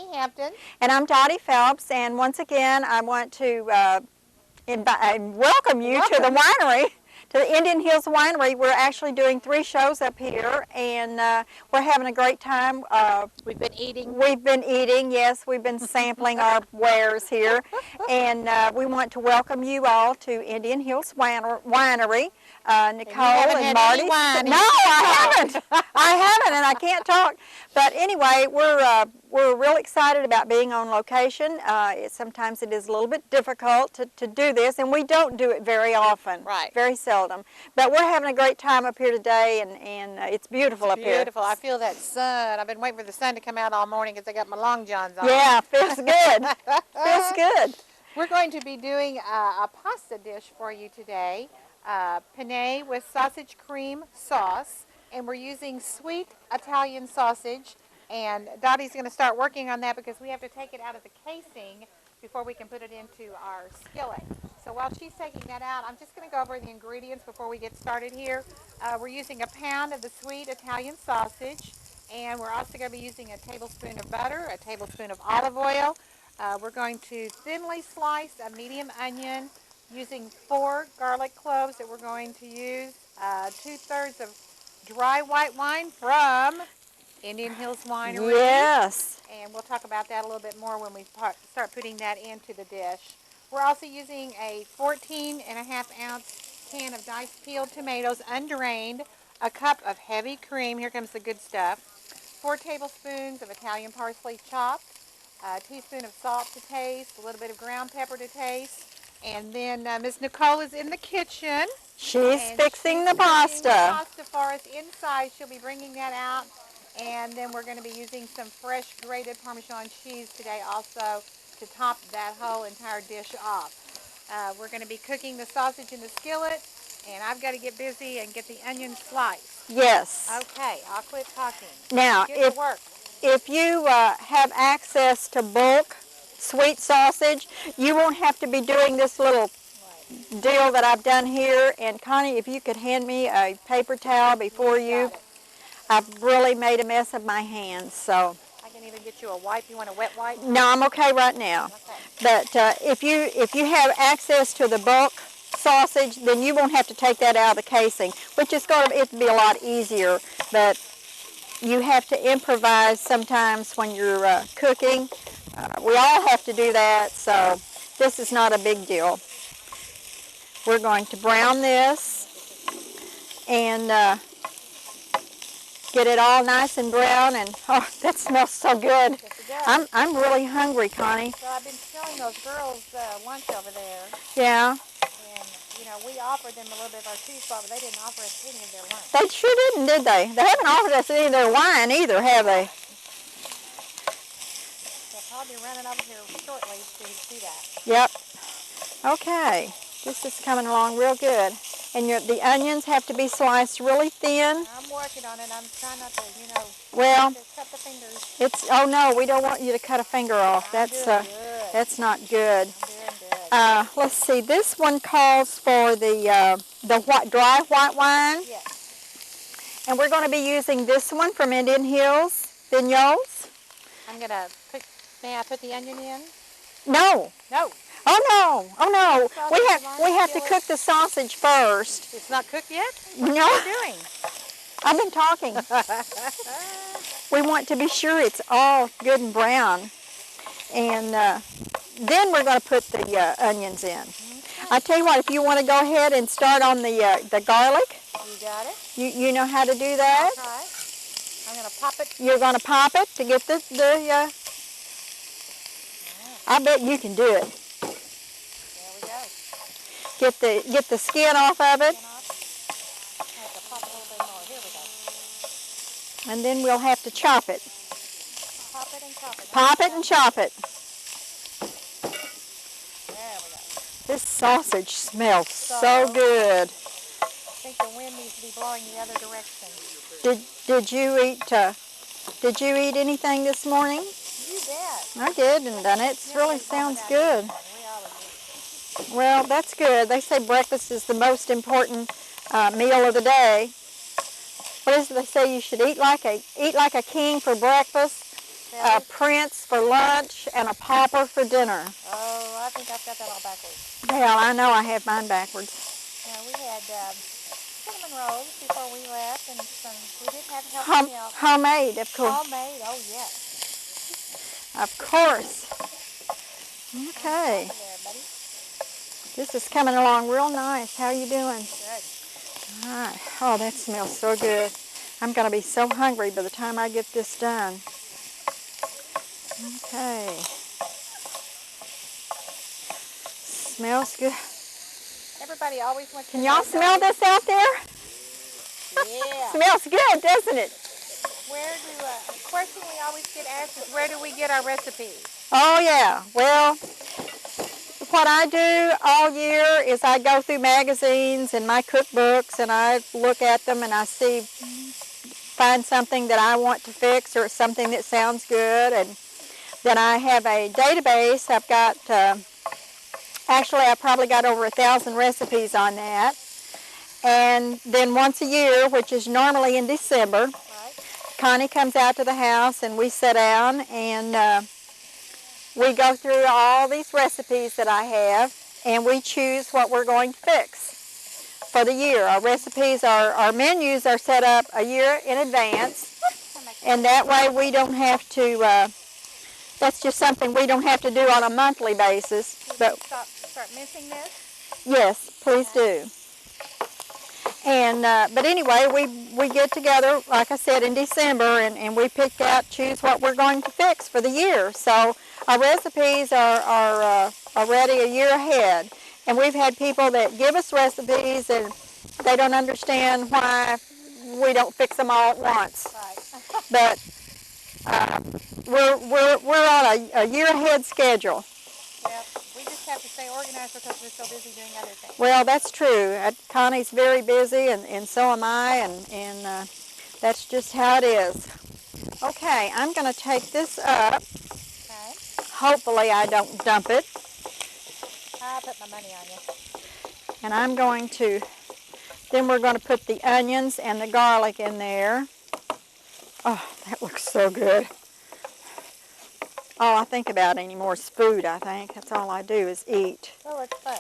Connie Hampton. And I'm Dottie Phelps, and once again I want to welcome you to the winery, to the Indian Hills Winery. We're actually doing 3 shows up here, and we're having a great time. We've been eating. Yes, we've been sampling our wares here, and we want to welcome you all to Indian Hills Winery. Nicole and Marty. No, I haven't. And I can't talk. But anyway, we're real excited about being on location. Sometimes it is a little bit difficult to do this, and we don't do it very often. Right. Very seldom. But we're having a great time up here today, and it's beautiful up here. Beautiful. I feel that sun. I've been waiting for the sun to come out all morning because I got my long johns on. Yeah, feels good. Feels good. We're going to be doing a pasta dish for you today. Penne with sausage cream sauce, and we're using sweet Italian sausage, and Dottie's going to start working on that because we have to take it out of the casing before we can put it into our skillet. So while she's taking that out, I'm just going to go over the ingredients before we get started here. We're using a pound of the sweet Italian sausage, and we're also going to be using a tablespoon of butter, a tablespoon of olive oil. We're going to thinly slice a medium onion, using 4 garlic cloves that we're going to use, 2/3 of dry white wine from Indian Hills Winery. Yes. And we'll talk about that a little bit more when we start putting that into the dish. We're also using a 14.5-ounce can of diced peeled tomatoes, undrained, a cup of heavy cream, here comes the good stuff, 4 tablespoons of Italian parsley chopped, a teaspoon of salt to taste, a little bit of ground pepper to taste. And then Miss Nicole is in the kitchen. She's fixing the pasta. Pasta for us inside. She'll be bringing that out. And then we're going to be using some fresh grated Parmesan cheese today also to top that whole entire dish off. We're going to be cooking the sausage in the skillet, and I've got to get busy and get the onions sliced. Yes. Okay, I'll quit talking. Now, if you have access to bulk sweet sausage, you won't have to be doing this little deal that I've done here. And Connie, if you could hand me a paper towel before you, I've really made a mess of my hands. So I can even get you a wipe. You want a wet wipe? No, I'm okay right now. Okay. But if you have access to the bulk sausage, then you won't have to take that out of the casing, which is going to be a lot easier. But you have to improvise sometimes when you're cooking. We all have to do that, so this is not a big deal. We're going to brown this and get it all nice and brown, and oh, that smells so good. Yes, it does. I'm really hungry, Connie. So I've been showing those girls lunch over there. Yeah. And, you know, we offered them a little bit of our cheese bar, but they didn't offer us any of their lunch. They sure didn't, did they? They haven't offered us any of their wine either, have they? I'll be running over here shortly to see that. Yep. Okay. This is coming along real good. And the onions have to be sliced really thin. I'm working on it. I'm trying not to, you know, well, cut the fingers. Oh no, we don't want you to cut a finger off. That's not good. I'm doing good. Let's see. This one calls for the dry white wine. Yes. And we're going to be using this one from Indian Hills Vignoles. I'm going to put. May I put the onion in? No. No. Oh no! Oh no! We have to cook the sausage first. It's not cooked yet? No. What are you doing? I've been talking. We want to be sure it's all good and brown, and then we're going to put the onions in. Okay. I tell you what, if you want to go ahead and start on the garlic. You got it. You know how to do that. I'll try. I'm going to pop it. You're going to pop it to get the I bet you can do it. There we go. Get the skin off of it. I have to pop a little bit more. Here we go. And then we'll have to chop it. Pop it and chop it. Pop it and chop it. There we go. This sausage smells so good. I think the wind needs to be blowing the other direction. Did you eat anything this morning? You bet. I did, and it really sounds good. Well, that's good. They say breakfast is the most important meal of the day. What is it they say? You should eat like a king for breakfast a prince for lunch, and a pauper for dinner. Oh, I think I've got that all backwards. Well, I know I have mine backwards. Yeah, we had cinnamon rolls before we left, and we did have healthy milk. Homemade, of course. Homemade, oh yes. Of course. Okay. There, buddy. This is coming along real nice. How you doing? Good. All right. Oh, that smells so good. I'm going to be so hungry by the time I get this done. Okay. Smells good. Everybody always wants to Can y'all smell this out there? Yeah. Smells good, doesn't it? A question we always get asked is, where do we get our recipes? Oh, yeah. Well, what I do all year is I go through magazines and my cookbooks, and I look at them and I find something that I want to fix or something that sounds good, and then I have a database. I've got, actually I probably got over 1,000 recipes on that. And then once a year, which is normally in December, Connie comes out to the house and we sit down and we go through all these recipes that I have, and we choose what we're going to fix for the year. Our recipes, our menus are set up a year in advance, and that way we don't have to, that's just something we don't have to do on a monthly basis. But start missing this? Yes, please do. And but anyway, we get together, like I said, in December, and we choose what we're going to fix for the year. So our recipes are already a year ahead. And we've had people that give us recipes and they don't understand why we don't fix them all at once. Right. But we're on a year ahead schedule. Yep. We just have to stay organized because we're so busy doing other things. Well, that's true. Connie's very busy, and so am I, and that's just how it is. Okay, I'm going to take this up. Okay. Hopefully I don't dump it. I'll put my money on you. And I'm going to, then we're going to put the onions and the garlic in there. Oh, that looks so good. All I think about anymore is food, I think. That's all I do is eat. Well, it's fun.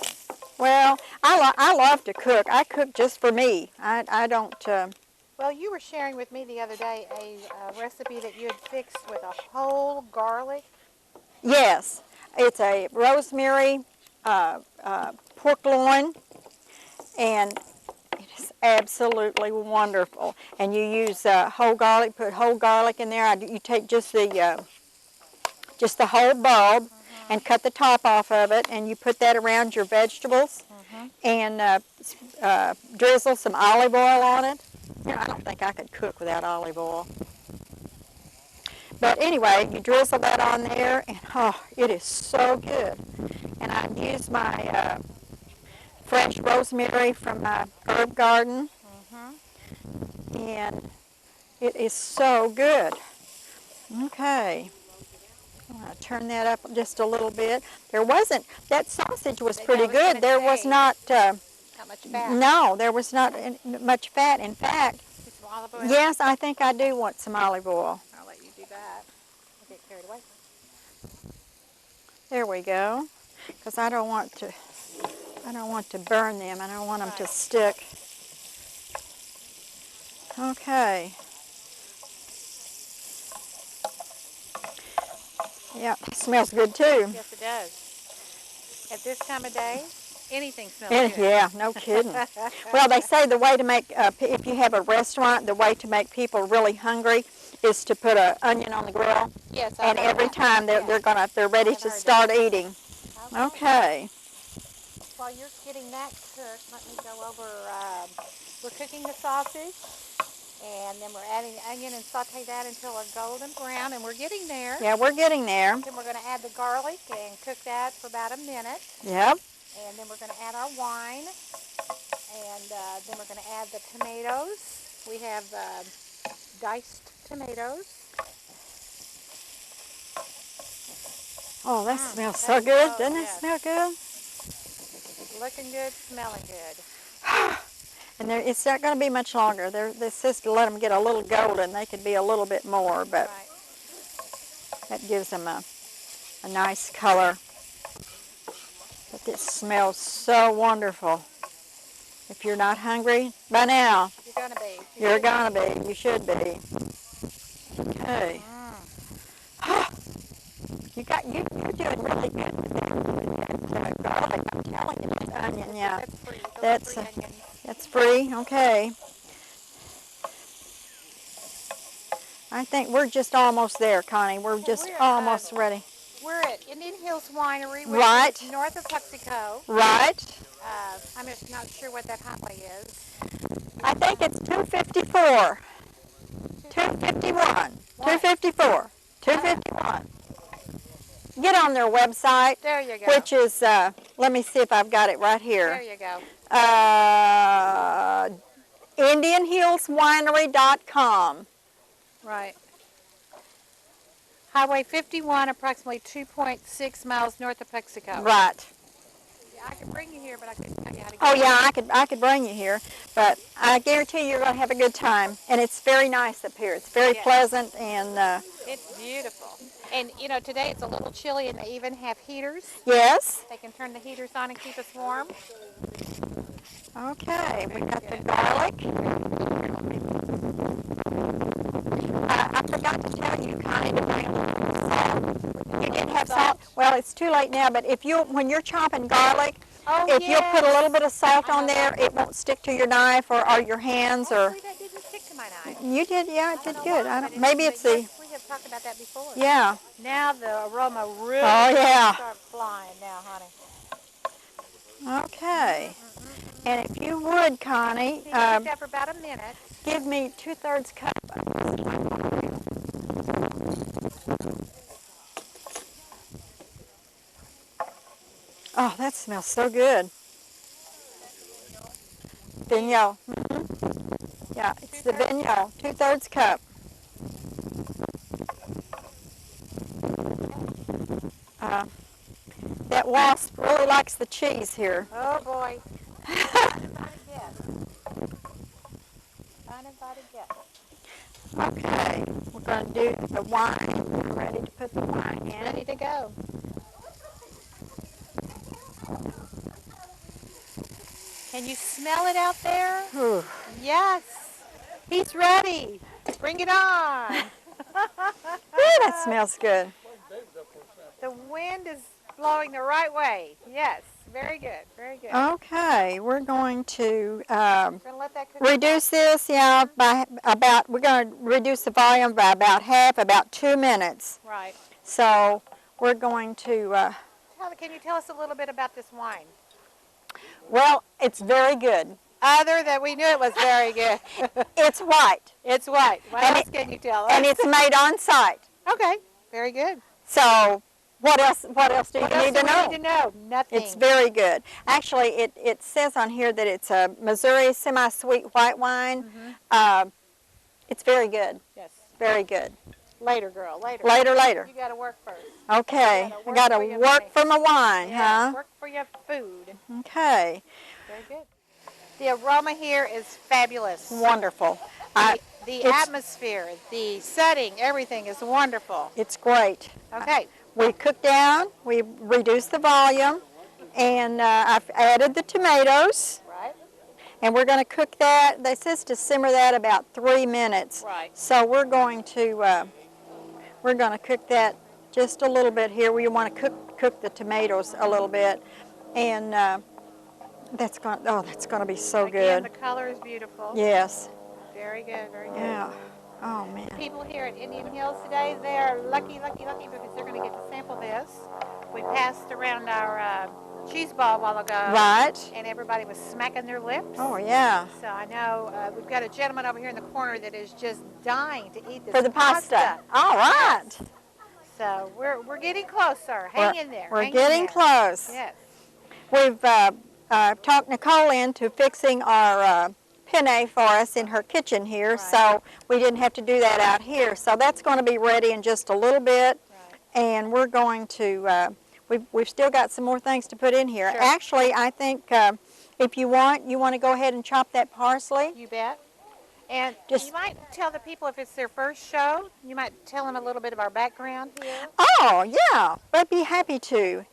Well, I love to cook. I cook just for me. I don't... Well, you were sharing with me the other day a recipe that you had fixed with a whole garlic. Yes. It's a rosemary pork loin, and it is absolutely wonderful. And you use whole garlic, put whole garlic in there. You take just the whole bulb and cut the top off of it, and you put that around your vegetables and drizzle some olive oil on it. You know, I don't think I could cook without olive oil. But anyway, you drizzle that on there, and oh, it is so good. And I use my fresh rosemary from my herb garden, and it is so good. Okay. I'm going to turn that up just a little bit. That sausage was pretty good. There was not much fat. No, there was not much fat. In fact, some olive oil? Yes, I think I do want some olive oil. I'll let you do that. I'll get carried away. There we go. Because I don't want to burn them. I don't want them to stick. Okay. Yeah, it smells good too. Yes, it does. At this time of day, anything smells good. Yeah, no kidding. Well, they say the way to make, if you have a restaurant, the way to make people really hungry is to put an onion on the grill. Yes, and every time they're ready to start eating. Okay. While you're getting that cooked, let me go over. We're cooking the sausage. And then we're adding the onion and saute that until a golden brown, and we're getting there. Yeah, we're getting there. Then we're going to add the garlic and cook that for about a minute. Yep. And then we're going to add our wine, and then we're going to add the tomatoes. We have diced tomatoes. Oh, that smells so good. Doesn't it smell good? Looking good, smelling good. And it's not going to be much longer. This is to let them get a little golden. They could be a little bit more, but That gives them a nice color. But this smells so wonderful. If you're not hungry by now, You're gonna be. you're gonna be. You should be. Okay. You're doing really good with that garlic. I'm telling you, that onion. Yeah, That's free. Those are free onions. that's free. Okay. I think we're just almost there, Connie. We're just almost ready. We're at Indian Hills Winery, which Right. is north of Plexico. Right. I'm just not sure what that highway is. I think it's 254. 251. 254. 251. Get on their website. There you go. Which is, let me see if I've got it right here. There you go. IndianHillsWinery.com. Right. Highway 51, approximately 2.6 miles north of Plexico. Right. Yeah, I could bring you here, but I couldn't tell you how to get Oh yeah, I could bring you here, but I guarantee you're going to have a good time. And it's very nice up here. It's very pleasant, and it's beautiful. And you know, today it's a little chilly, and they even have heaters. yes. They can turn the heaters on and keep us warm. Okay, we got the garlic. I forgot to tell you, Connie, to bring a little salt. You didn't have salt? Well, it's too late now, but when you're chopping garlic, if you'll put a little bit of salt on there, it won't stick to your knife or your hands. Actually, that didn't stick to my knife. You did, yeah, it did good. Maybe it's the... We have talked about that before. Yeah. Now the aroma really start flying now, honey. Okay. And if you would, Connie, keep that for about a minute. Give me 2/3 cup. Oh, that smells so good. Vigneault. Yeah, it's the Vigneault. 2/3 cup. That wasp really likes the cheese here. Oh boy. Okay, we're going to do the wine. We're ready to put the wine in. Ready to go. Can you smell it out there? Ooh. Yes. He's ready. Bring it on. Ooh, that smells good. The wind is blowing the right way. Yes. Very good. Very good. Okay, we're going to We're gonna let that cook reduce this, by about, we're going to reduce the volume by about half, about 2 minutes. Right. So we're going to, Can you tell us a little bit about this wine? well, it's very good. Other than we knew it was very good. It's white. It's white. What else can you tell us? And it's made on site. Okay. Very good. So what else do you need to know? Need to know? Nothing. It's very good. Actually, it says on here that it's a Missouri semi-sweet white wine. It's very good. Yes. Very good. Later, girl. Later. Later. You got to work first. Okay. I got to work for my wine, yeah, huh? Work for your food. Okay. Very good. The aroma here is fabulous. Wonderful. The atmosphere, the setting, everything is wonderful. It's great. Okay. We cook down, we reduce the volume, and I've added the tomatoes. Right. And we're going to cook that. They says to simmer that about 3 minutes. Right. So we're going to cook that just a little bit here. We want to cook the tomatoes a little bit, and that's going to be so Again, good. the color is beautiful. Yes. Very good. Very good. Yeah. Oh man. People here at Indian Hills today, they are lucky because they're going to get to sample this. We passed around our cheese ball a while ago. Right. And everybody was smacking their lips. Oh yeah. So I know we've got a gentleman over here in the corner that is just dying to eat this For the pasta. All right. Yes. So we're getting closer. Hang in there. We're getting close. Yes. We've talked Nicole into fixing our penne for us in her kitchen here, Right. so we didn't have to do that out here. So that's going to be ready in just a little bit, Right. and we're going to, we've still got some more things to put in here. Sure. Actually, I think if you want to go ahead and chop that parsley. You bet. And Just you might tell the people if it's their first show, you might tell them a little bit of our background here. Oh, yeah, I'd be happy to.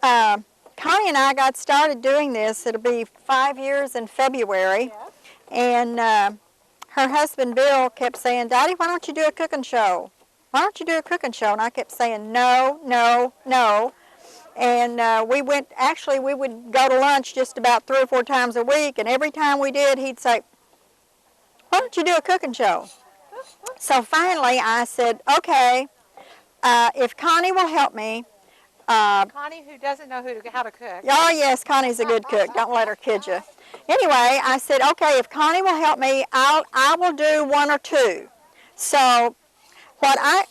Uh, Connie and I got started doing this. It'll be 5 years in February. Yes. And her husband, Bill, kept saying, Daddy, why don't you do a cooking show? Why don't you do a cooking show? And I kept saying, no, no, no. And actually, we would go to lunch just about 3 or 4 times a week. And every time we did, he'd say, why don't you do a cooking show? So finally, I said, okay, if Connie will help me. Connie, who doesn't know how to cook. Oh, yes, Connie's a good cook. Don't let her kid you. Anyway, I said, okay, if Connie will help me, I will do 1 or 2. So what I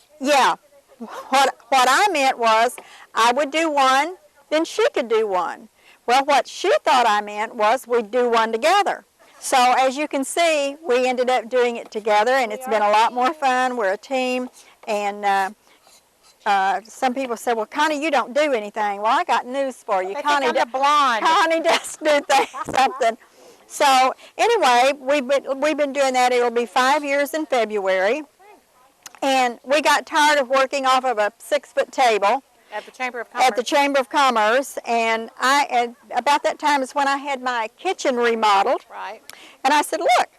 meant was I would do 1, then she could do 1. Well, what she thought I meant was we'd do 1 together. So as you can see, we ended up doing it together, and it's been a lot more fun. We're a team, and some people say, well, Connie, you don't do anything. Well, I got news for you. They think I'm the blonde. Connie does do something. So anyway, we've been doing that. It'll be 5 years in February. And we got tired of working off of a 6-foot table. At the Chamber of Commerce. At the Chamber of Commerce. And about that time is when I had my kitchen remodeled. Right. And I said, look,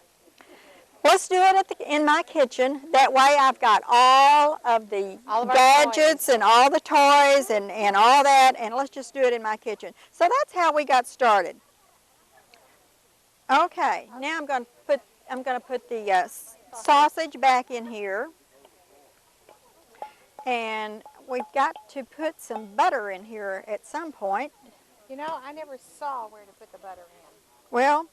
let's do it in my kitchen. That way I've got all of the gadgets and all the toys and all that, and let's just do it in my kitchen. So that's how we got started. Okay, now I'm going to put the sausage back in here. And we've got to put some butter in here at some point. You know, I never saw where to put the butter in. Well,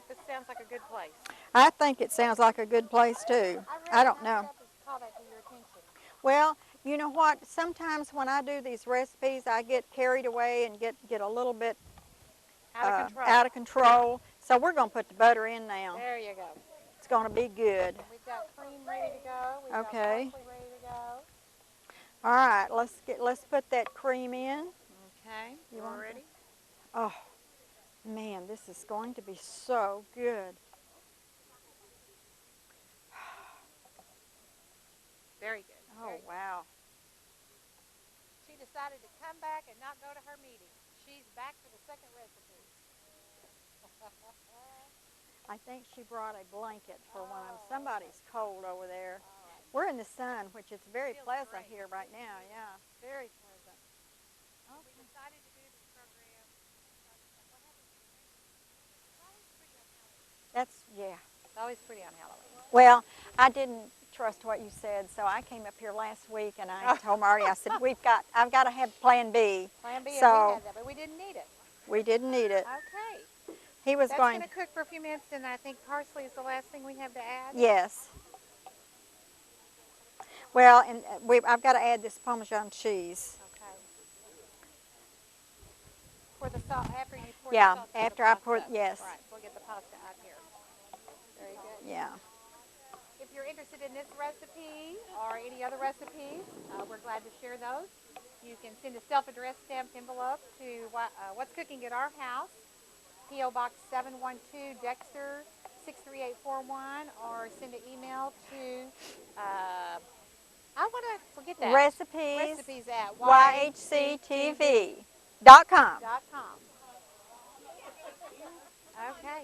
this sounds like a good place. I think it sounds like a good place too. I don't know. Call that to your attention. Well, you know what? Sometimes when I do these recipes, I get carried away and get a little bit out of control. So we're going to put the butter in now. There you go. It's going to be good. We've got cream ready to go. We've got Okay. parsley ready to go. All right, let's put that cream in. Okay. You all ready? Oh, man, this is going to be so good. Very good. Oh, wow. She decided to come back and not go to her meeting. She's back for the second recipe. I think she brought a blanket for one of them. Somebody's cold over there. We're in the sun, which is very pleasant here right now. Yeah, very pleasant. Okay. We decided to do this program. What happened to the rain? It's always pretty on Halloween. It's always pretty on Halloween. Well, I didn't trust what you said, so I came up here last week and I told Marty, I said, I've got to have Plan B. Plan B, so and we had that, but we didn't need it. We didn't need it. Okay. That's going to cook for a few minutes, and I think parsley is the last thing we have to add. Yes. Well, and I've got to add this Parmesan cheese. Okay. Pour the salt after you pour Yeah, the salt after I pour, yes. Right, we'll get the pasta out here. Very good. Yeah. If you're interested in this recipe or any other recipes, we're glad to share those. You can send a self-addressed stamped envelope to What's Cooking at Our House, P.O. Box 712, Dexter 63841, or send an email to, I want to forget that. Recipes at YHCtv.com. Okay.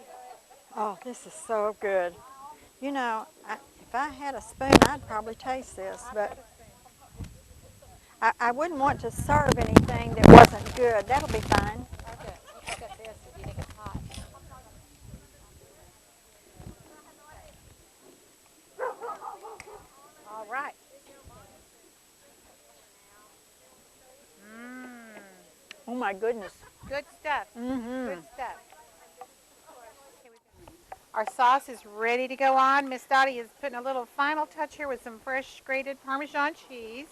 Oh, this is so good. You know, if I had a spoon, I'd probably taste this, but I wouldn't want to serve anything that wasn't good. That'll be fine. Okay. Let's get this if you think it's hot. All right. Oh my goodness. Good stuff. Mm-hmm. Good stuff. Our sauce is ready to go on. Miss Dottie is putting a little final touch here with some fresh grated Parmesan cheese.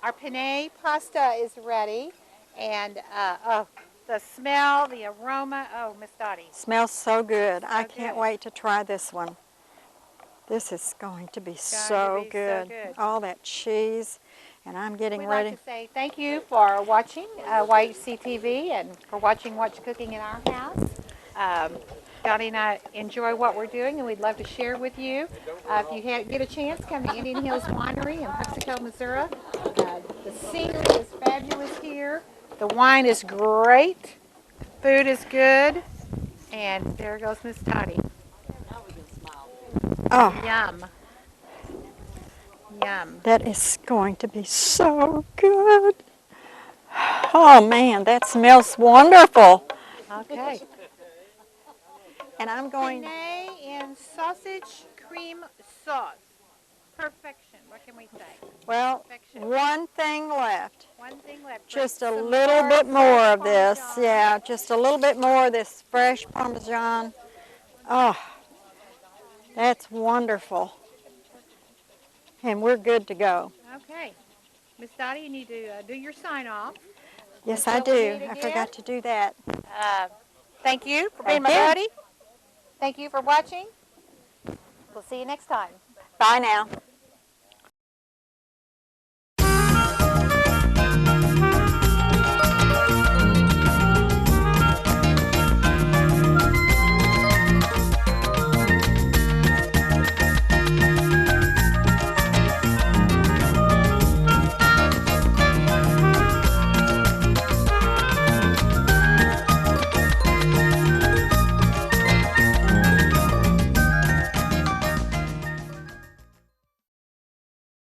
Our penne pasta is ready. And the smell, the aroma. Oh, Miss Dottie. Smells so good. I can't wait to try this one. This is going to be so good. All that cheese. And I'm getting ready. We'd like to say thank you for watching YHCtv and for watching What's Cooking in Our House. Dottie and I enjoy what we're doing, and we'd love to share with you. If you get a chance, come to Indian Hills Winery in Huxico, Missouri. The scenery is fabulous here. The wine is great. Food is good. And there goes Miss Dottie. Oh, Yum. Yum. that is going to be so good. Oh man, that smells wonderful. Okay. And I'm going, Penne and sausage cream sauce. Perfection. What can we say? well, Perfection. one thing left. One thing left. Just a Some little bit more fresh of this. Parmesan. Yeah, just a little bit more of this fresh Parmesan. Oh, that's wonderful. And we're good to go. Okay. Miss Dottie, you need to do your sign off. Yes, I Until we do. meet I again, forgot to do that. Thank you for being Thank my you. buddy. Thank you for watching. We'll see you next time. Bye now.